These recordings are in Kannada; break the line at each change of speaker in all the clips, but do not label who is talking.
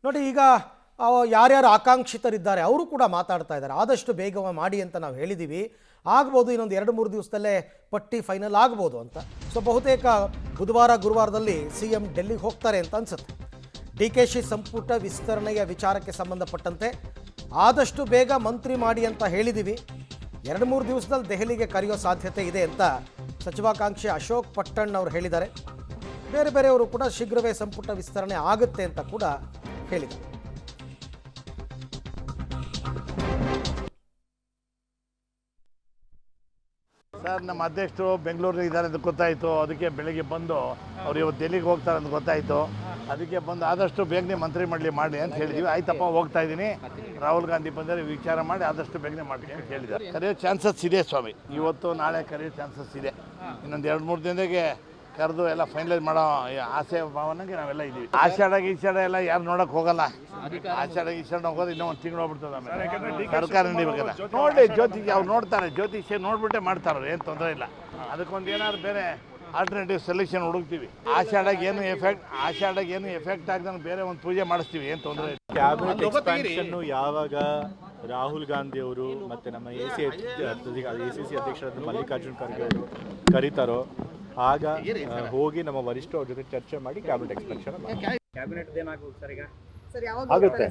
ನೋಡಿ ಈಗ ಯಾರ್ಯಾರು ಆಕಾಂಕ್ಷಿತರಿದ್ದಾರೆ ಅವರು ಕೂಡ ಮಾತಾಡ್ತಾ ಇದ್ದಾರೆ. ಆದಷ್ಟು ಬೇಗ ಮಾಡಿ ಅಂತ ನಾವು ಹೇಳಿದ್ದೀವಿ. ಆಗ್ಬೋದು, ಇನ್ನೊಂದು 2-3 ದಿವಸದಲ್ಲೇ ಪಟ್ಟಿ ಫೈನಲ್ ಆಗ್ಬೋದು ಅಂತ. ಸೊ ಬಹುತೇಕ ಬುಧವಾರ ಗುರುವಾರದಲ್ಲಿ CM ಡೆಲ್ಲಿಗೆ ಹೋಗ್ತಾರೆ ಅಂತ ಅನ್ಸುತ್ತೆ. DKC ಸಂಪುಟ ವಿಸ್ತರಣೆಯ ವಿಚಾರಕ್ಕೆ ಸಂಬಂಧಪಟ್ಟಂತೆ ಆದಷ್ಟು ಬೇಗ ಮಂತ್ರಿ ಮಾಡಿ ಅಂತ ಹೇಳಿದ್ದೀವಿ. 2-3 ದಿವಸದಲ್ಲಿ ದೆಹಲಿಗೆ ಕರೆಯೋ ಸಾಧ್ಯತೆ ಇದೆ ಅಂತ ಸಚಿವಾಕಾಂಕ್ಷಿ ಅಶೋಕ್ ಪಟ್ಟಣ್ ಅವರು ಹೇಳಿದ್ದಾರೆ. ಬೇರೆ ಬೇರೆಯವರು ಕೂಡ ಶೀಘ್ರವೇ ಸಂಪುಟ ವಿಸ್ತರಣೆ ಆಗುತ್ತೆ ಅಂತ ಕೂಡ ಹೇಳಿದ್ದಾರೆ.
ಸರ್, ನಮ್ಮ ಅಧ್ಯಕ್ಷರು ಬೆಂಗಳೂರಿಗೆ ಇದ್ದಾರೆ ಅಂತ ಗೊತ್ತಾಯಿತು. ಅದಕ್ಕೆ ಬೆಳಿಗ್ಗೆ ಬಂದು ಅವ್ರು ಇವತ್ತು ಡೆಲ್ಲಿಗೆ ಹೋಗ್ತಾರೆ ಅಂತ ಗೊತ್ತಾಯಿತು. ಅದಕ್ಕೆ ಬಂದು ಆದಷ್ಟು ಬೇಗನೆ ಮಂತ್ರಿ ಮಾಡಿ ಅಂತ ಹೇಳಿದ್ವಿ. ಆಯ್ತಪ್ಪ, ಹೋಗ್ತಾ ಇದ್ದೀನಿ, ರಾಹುಲ್ ಗಾಂಧಿ ಬಂದರೆ ವಿಚಾರ ಮಾಡಿ ಆದಷ್ಟು ಬೇಗನೆ ಮಾಡ್ತೀನಿ ಅಂತ ಹೇಳಿದ್ದಾರೆ. ಕರೆಯೋ ಚಾನ್ಸಸ್ ಇದೆ ಸ್ವಾಮಿ, ಇವತ್ತು ನಾಳೆ ಕರೆಯೋ ಚಾನ್ಸಸ್ ಇದೆ. ಇನ್ನೊಂದು 2-3 ದಿನದಾಗೆ ಕರೆದು ಎಲ್ಲ ಫೈನಲೈಸ್ ಮಾಡೋ ಆಸೆ ಭಾವನೆಗೆ ನಾವೆಲ್ಲ ಇದ್ದೀವಿ. ಆಷಾಢ ಎಲ್ಲ ಯಾರು ನೋಡೋಕೆ ಹೋಗಲ್ಲ. ಆಷಾಢ ಹೋಗೋದು ಇನ್ನೂ 1 ತಿಂಗಳು ಹೋಗ್ಬಿಡ್ತದೆ. ಆಮೇಲೆ ಸರ್ಕಾರ ನಡಿಬೇಕಲ್ಲ, ನೋಡಿ ಜ್ಯೋತಿಷಿ ಅವ್ರು ನೋಡ್ತಾರೆ, ಜ್ಯೋತಿಷ್ಯ ನೋಡ್ಬಿಟ್ಟೆ ಮಾಡ್ತಾರೆ, ಏನು ತೊಂದರೆ ಇಲ್ಲ. ಅದಕ್ಕೊಂದು ಏನಾದ್ರು ಬೇರೆ ಆಲ್ಟರ್ನೇಟಿವ್ ಸೊಲ್ಯೂಷನ್ ಹುಡುಕ್ತೀವಿ. ಆಷಾಢಗೆ ಏನು ಎಫೆಕ್ಟ್ ಆಗ್ದಂಗೆ ಬೇರೆ ಒಂದು ಪೂಜೆ ಮಾಡಿಸ್ತೀವಿ, ಏನು ತೊಂದರೆ ಇಲ್ಲ.
ಕ್ಯಾಬಿನೆಟ್ ಎಕ್ಸ್ಪಾನ್ಷನ್ ಯಾವಾಗ ರಾಹುಲ್ ಗಾಂಧಿ ಅವರು ಮತ್ತು ನಮ್ಮ ACC ಅಧ್ಯಕ್ಷರಾದ ಮಲ್ಲಿಕಾರ್ಜುನ್ ಖರ್ಗೆ ಅವರು ಕರೀತಾರೋ ಆಗ ಹೋಗಿ ನಮ್ಮ ವರಿಷ್ಠರ ಜೊತೆ ಚರ್ಚೆ ಮಾಡಿ ಕ್ಯಾಬಿನೆಟ್ ಎಕ್ಸ್ಪಾನ್ಷನ್ ಆಗುತ್ತೆ.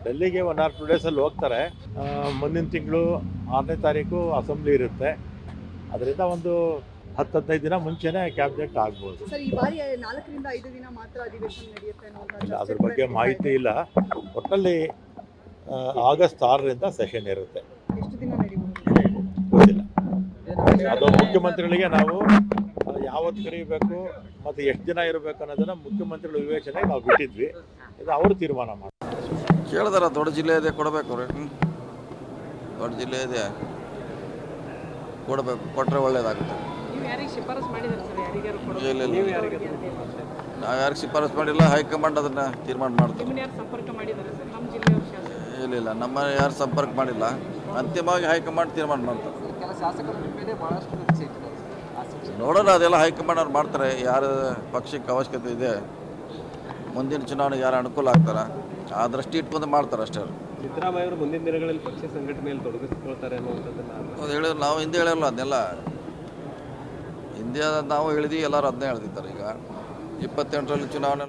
ಡೆಲ್ಲಿಗೆ 1 or 2 ಡೇಸಲ್ಲಿ ಹೋಗ್ತಾರೆ. ಮುಂದಿನ ತಿಂಗಳು 6ನೇ ತಾರೀಕು ಅಸೆಂಬ್ಲಿ ಇರುತ್ತೆ. ಅದರಿಂದ ಒಂದು 10-15 ದಿನ ಮುಂಚೆನೇ ಕ್ಯಾಬಿನೆಟ್ ಆಗ್ಬೋದು. ಅದ್ರ ಬಗ್ಗೆ ಮಾಹಿತಿ ಇಲ್ಲ. ಒಟ್ಟಲ್ಲಿ ಆಗಸ್ಟ್ 6ರಿಂದ ಸೆಷನ್ ಇರುತ್ತೆ. ಗೊತ್ತಿಲ್ಲ. ಅದು ಮುಖ್ಯಮಂತ್ರಿಗಳಿಗೆ ನಾವು ಯಾವತ್ತು ಕರೀಬೇಕು ಮತ್ತು ಎಷ್ಟು ದಿನ ಇರಬೇಕು ಅನ್ನೋದನ್ನ ಮುಖ್ಯಮಂತ್ರಿಗಳ ವಿವೇಚನೆಗೆ ನಾವು ಬಿಟ್ಟಿದ್ವಿ. ಇದು ಅವರು ತೀರ್ಮಾನ ಮಾಡ್ತಾರೆ.
ಕೇಳಿದಾರ, ದೊಡ್ಡ ಜಿಲ್ಲೆ ಇದೆ, ಕೊಡಬೇಕು ಅವ್ರೆ. ದೊಡ್ಡ ಜಿಲ್ಲೆ ಇದೆ, ಕೊಡಬೇಕು. ಕೊಟ್ಟರೆ ಒಳ್ಳೇದಾಗುತ್ತೆ. ನಾವು ಯಾರಿಗೆ ಶಿಫಾರಸು ಮಾಡಿಲ್ಲ, ಹೈಕಮಾಂಡ್ ಅದನ್ನ ತೀರ್ಮಾನ ಮಾಡ್ತೀವಿ. ಇಲ್ಲ, ನಮ್ಮ ಯಾರು ಸಂಪರ್ಕ ಮಾಡಿಲ್ಲ. ಅಂತಿಮವಾಗಿ ಹೈಕಮಾಂಡ್ ತೀರ್ಮಾನ ಮಾಡ್ತಾರೆ. ನೋಡೋಣ, ಅದೆಲ್ಲ ಹೈಕಮಾಂಡ್ ಅವ್ರು ಮಾಡ್ತಾರೆ. ಯಾರು ಪಕ್ಷಕ್ಕೆ ಅವಶ್ಯಕತೆ ಇದೆ, ಮುಂದಿನ ಚುನಾವಣೆಗೆ ಯಾರು ಅನುಕೂಲ ಆಗ್ತಾರ ಆ ದೃಷ್ಟಿ ಇಟ್ಕೊಂಡು ಮಾಡ್ತಾರೆ ಅಷ್ಟೇ.
ಸಿದ್ದರಾಮಯ್ಯ ಅವರು ಮುಂದಿನ ದಿನಗಳಲ್ಲಿ ಪಕ್ಷ ಸಂಘಟನೆಯಲ್ಲಿ ತೊಡಗಿಸ್ಕೊಳ್ತಾರೆ ಅನ್ನುವಂಥದ್ದನ್ನು
ಅದು ಹೇಳಿದ್ರು. ನಾವು ಹಿಂದೆ ಹೇಳಿರಲ್ಲ ಅದನ್ನೆಲ್ಲ. ಹಿಂದೆ ನಾವು ಹೇಳಿದ್ವಿ, ಎಲ್ಲರೂ ಅದನ್ನೇ ಹೇಳ್ತಿದ್ದಾರೆ. ಈಗ 28ರಲ್ಲಿ ಚುನಾವಣೆ